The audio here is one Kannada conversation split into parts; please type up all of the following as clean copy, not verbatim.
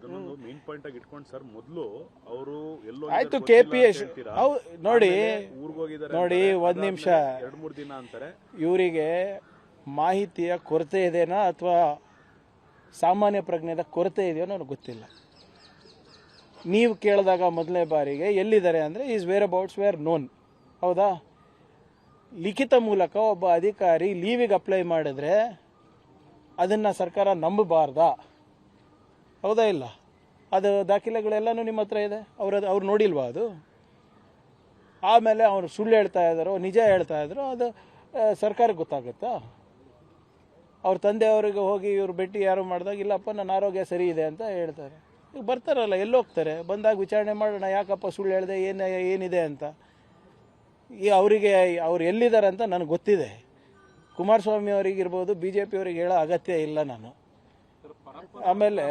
ಅದನ್ನೊಂದು ಮೇನ್ ಪಾಯಿಂಟ್ ಆಗಿ ಇಟ್ಕೊಂಡು ಸರ್ ಮೊದಲು ಅವರು ಎಲ್ಲೋ ಆಯ್ತು KPS ನೋಡಿ ಊರಿಗೆ ಹೋಗಿದ್ದಾರೆ ನೋಡಿ ಒಂದ್ ನಿಮಿಷ 2-3 ದಿನ ಅಂತಾರೆ. ಇವರಿಗೆ ಮಾಹಿತಿಯ ಕೊರತೆ ಇದೆನಾ ಅಥವಾ ಸಾಮಾನ್ಯ ಪ್ರಜ್ಞೆದ ಕೊರತೆ ಇದೆಯೋ ನನಗೆ ಗೊತ್ತಿಲ್ಲ. ನೀವು ಕೇಳಿದಾಗ ಮೊದಲನೇ ಬಾರಿಗೆ ಎಲ್ಲಿದ್ದಾರೆ ಅಂದರೆ ಈಸ್ ವೇರ್ ಅಬೌಟ್ಸ್ ವೇರ್ ನೋನ್, ಹೌದಾ? ಲಿಖಿತ ಮೂಲಕ ಒಬ್ಬ ಅಧಿಕಾರಿ ಲೀವಿಗೆ ಅಪ್ಲೈ ಮಾಡಿದ್ರೆ ಅದನ್ನು ಸರ್ಕಾರ ನಂಬಬಾರ್ದಾ? ಹೌದಾ ಇಲ್ಲ? ಅದು ದಾಖಲೆಗಳೆಲ್ಲನೂ ನಿಮ್ಮ ಹತ್ರ ಇದೆ. ಅವ್ರು ನೋಡಿಲ್ವಾ ಅದು? ಆಮೇಲೆ ಅವ್ರು ಸುಳ್ಳು ಹೇಳ್ತಾ ಇದ್ದಾರೋ ನಿಜ ಹೇಳ್ತಾ ಇದ್ದಾರೋ ಅದು ಸರ್ಕಾರಕ್ಕೆ ಗೊತ್ತಾಗುತ್ತಾ? ಅವ್ರ ತಂದೆಯವರಿಗೆ ಹೋಗಿ ಇವ್ರು ಭೇಟಿ ಯಾರು ಮಾಡಿದಾಗ ಇಲ್ಲಪ್ಪ ನನ್ನ ಆರೋಗ್ಯ ಸರಿ ಇದೆ ಅಂತ ಹೇಳ್ತಾರೆ. ಈಗ ಬರ್ತಾರಲ್ಲ, ಎಲ್ಲೋಗ್ತಾರೆ? ಬಂದಾಗ ವಿಚಾರಣೆ ಮಾಡೋಣ, ಯಾಕಪ್ಪ ಸುಳ್ಳು ಹೇಳಿದೆ, ಏನಿದೆ ಅಂತ. ಈ ಅವರಿಗೆ ಅವ್ರು ಎಲ್ಲಿದ್ದಾರೆ ಅಂತ ನನಗೆ ಗೊತ್ತಿದೆ. ಕುಮಾರಸ್ವಾಮಿ ಅವರಿಗಿರ್ಬೋದು, BJP ಅವರಿಗೆ ಹೇಳೋ ಅಗತ್ಯ ಇಲ್ಲ ನಾನು. ಆಮೇಲೆ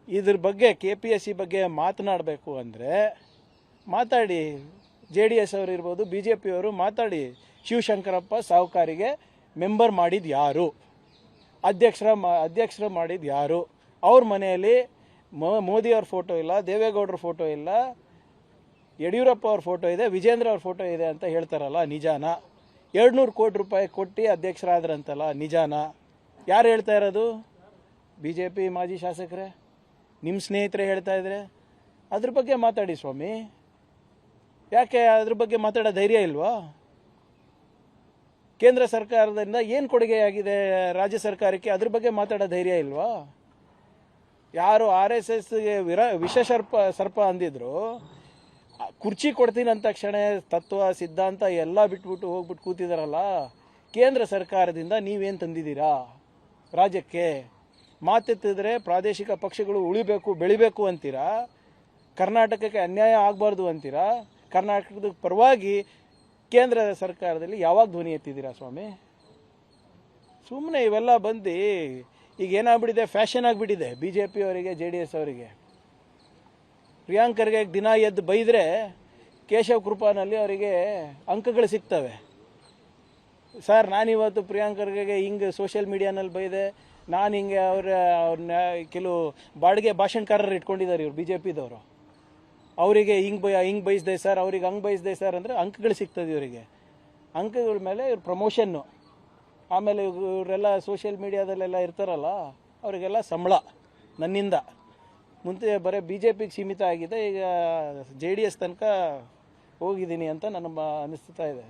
ಇದ್ರ ಬಗ್ಗೆ KPSC ಬಗ್ಗೆ ಮಾತನಾಡಬೇಕು ಅಂದರೆ ಮಾತಾಡಿ, JDS ಅವರು ಇರ್ಬೋದು, BJP ಅವರು ಮಾತಾಡಿ. ಶಿವಶಂಕರಪ್ಪ ಸಾಹುಕಾರಿಗೆ ಮೆಂಬರ್ ಮಾಡಿದ್ದು ಯಾರು? ಅಧ್ಯಕ್ಷರ ಮಾಡಿದ್ದು ಯಾರು? ಅವ್ರ ಮನೆಯಲ್ಲಿ ಮೋದಿ ಅವ್ರ ಫೋಟೋ ಇಲ್ಲ, ದೇವೇಗೌಡರ ಫೋಟೋ ಇಲ್ಲ, ಯಡಿಯೂರಪ್ಪ ಅವ್ರ ಫೋಟೋ ಇದೆ, ವಿಜೇಂದ್ರ ಅವ್ರ ಫೋಟೋ ಇದೆ ಅಂತ ಹೇಳ್ತಾರಲ್ಲ, ನಿಜಾನ? 200 ಕೋಟಿ ರೂಪಾಯಿ ಕೊಟ್ಟು ಅಧ್ಯಕ್ಷರಾದ್ರಂತಲ್ಲ, ನಿಜಾನ? ಯಾರು ಹೇಳ್ತಾ ಇರೋದು? BJP ಮಾಜಿ ಶಾಸಕರೇ, ನಿಮ್ಮ ಸ್ನೇಹಿತರೇ ಹೇಳ್ತಾ ಇದ್ರೆ. ಅದ್ರ ಬಗ್ಗೆ ಮಾತಾಡಿ ಸ್ವಾಮಿ. ಯಾಕೆ ಅದ್ರ ಬಗ್ಗೆ ಮಾತಾಡೋ ಧೈರ್ಯ ಇಲ್ವಾ? ಕೇಂದ್ರ ಸರ್ಕಾರದಿಂದ ಏನು ಕೊಡುಗೆಯಾಗಿದೆ ರಾಜ್ಯ ಸರ್ಕಾರಕ್ಕೆ, ಅದ್ರ ಬಗ್ಗೆ ಮಾತಾಡೋ ಧೈರ್ಯ ಇಲ್ವಾ? ಯಾರು RSSಗೆ ವಿಷ ಸರ್ಪ ಅಂದಿದ್ರು, ಕುರ್ಚಿ ಕೊಡ್ತೀನಿ ಅಂದ ತಕ್ಷಣ ತತ್ವ ಸಿದ್ಧಾಂತ ಎಲ್ಲ ಬಿಟ್ಬಿಟ್ಟು ಹೋಗ್ಬಿಟ್ಟು ಕೂತಿದಾರಲ್ಲ. ಕೇಂದ್ರ ಸರ್ಕಾರದಿಂದ ನೀವೇನು ತಂದಿದ್ದೀರಾ ರಾಜ್ಯಕ್ಕೆ? ಮಾತೆತ್ತಿದ್ರೆ ಪ್ರಾದೇಶಿಕ ಪಕ್ಷಗಳು ಉಳಿಬೇಕು ಬೆಳಿಬೇಕು ಅಂತೀರಾ, ಕರ್ನಾಟಕಕ್ಕೆ ಅನ್ಯಾಯ ಆಗಬಾರ್ದು ಅಂತೀರಾ. ಕರ್ನಾಟಕದ ಪರವಾಗಿ ಕೇಂದ್ರ ಸರ್ಕಾರದಲ್ಲಿ ಯಾವಾಗ ಧ್ವನಿ ಎತ್ತಿದ್ದೀರಾ ಸ್ವಾಮಿ? ಸುಮ್ಮನೆ ಇವೆಲ್ಲ ಬಂದು ಈಗ ಏನಾಗ್ಬಿಟ್ಟಿದೆ, ಫ್ಯಾಷನ್ ಆಗಿಬಿಟ್ಟಿದೆ BJP ಅವರಿಗೆ, JDS ಅವರಿಗೆ. ಪ್ರಿಯಾಂಕರ್ಗೆ ದಿನ ಎದ್ದು ಬೈದರೆ ಕೇಶವ್ ಕೃಪಾನಲ್ಲಿ ಅವರಿಗೆ ಅಂಕಗಳು ಸಿಗ್ತವೆ. ಸರ್, ನಾನಿವತ್ತು ಪ್ರಿಯಾಂಕರ್ಗೆ ಹಿಂಗೆ ಸೋಷಿಯಲ್ ಮೀಡಿಯಾನಲ್ಲಿ ಬೈದೆ, ನಾನು ಹಿಂಗೆ ಅವ್ರನ್ನ ಕೆಲವು ಬಾಡಿಗೆ ಭಾಷಣಕಾರರು ಇಟ್ಕೊಂಡಿದ್ದಾರೆ ಇವ್ರು BJPದವರು. ಅವರಿಗೆ ಹಿಂಗೆ ಬಯಸಿದೆ ಸರ್, ಅವ್ರಿಗೆ ಹಂಗೆ ಬಯಸಿದೆ ಸರ್ ಅಂದರೆ ಅಂಕಗಳು ಸಿಗ್ತದೆ ಇವರಿಗೆ. ಅಂಕಗಳ ಮೇಲೆ ಇವ್ರ ಪ್ರಮೋಷನ್ನು. ಆಮೇಲೆ ಇವರೆಲ್ಲ ಸೋಷಿಯಲ್ ಮೀಡಿಯಾದಲ್ಲೆಲ್ಲ ಇರ್ತಾರಲ್ಲ, ಅವರಿಗೆಲ್ಲ ಸಂಬಳ ನನ್ನಿಂದ. ಮುಂಚೆ ಬರೀ BJPಗೆ ಸೀಮಿತ ಆಗಿದೆ, ಈಗ JDS ತನಕ ಹೋಗಿದ್ದೀನಿ ಅಂತ ನನಗೆ ಅನಿಸ್ತಾ ಇದೆ.